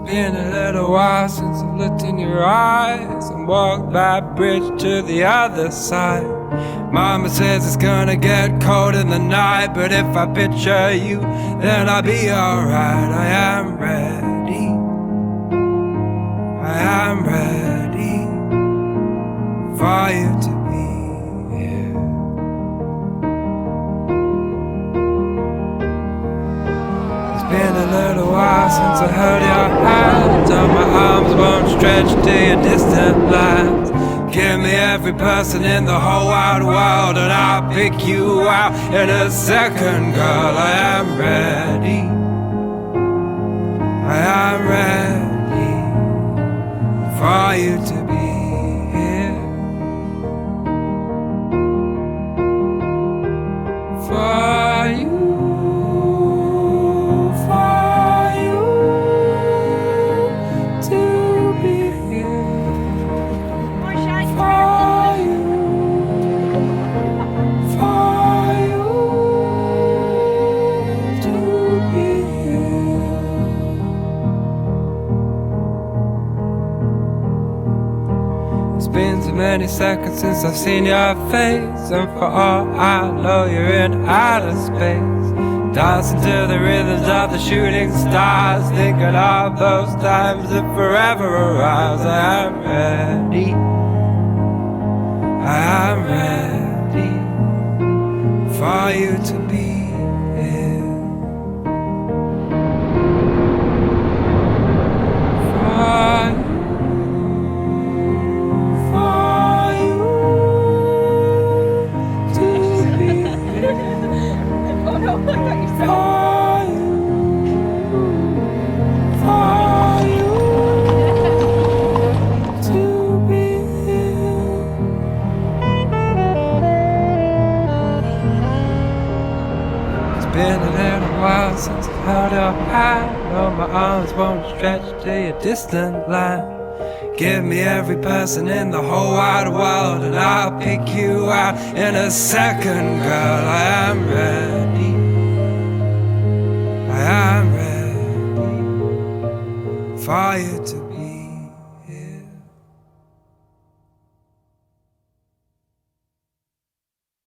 Been a little while since I've looked in your eyes and walked that bridge to the other side. Mama says it's gonna get cold in the night, but if I picture you, then I'll be alright. I am ready, I am ready for you to be here. It's been a little while since I held your hand, and my arms won't stretch to your distant lands. Give me every person in the whole wide world, and I'll pick you out in a second, girl. I am ready, I am ready for you to be here. For you, to be here. It's been too many seconds since I've seen your face, and for all I know you're in outer space, dancing to the rhythms of the shooting stars, thinking of those times that forever arrives. I am ready, I am ready for you to be here. Been a little while since I held your hand, no, my arms won't stretch to your distant land. Give me every person in the whole wide world, and I'll pick you out in a second, girl. I am ready,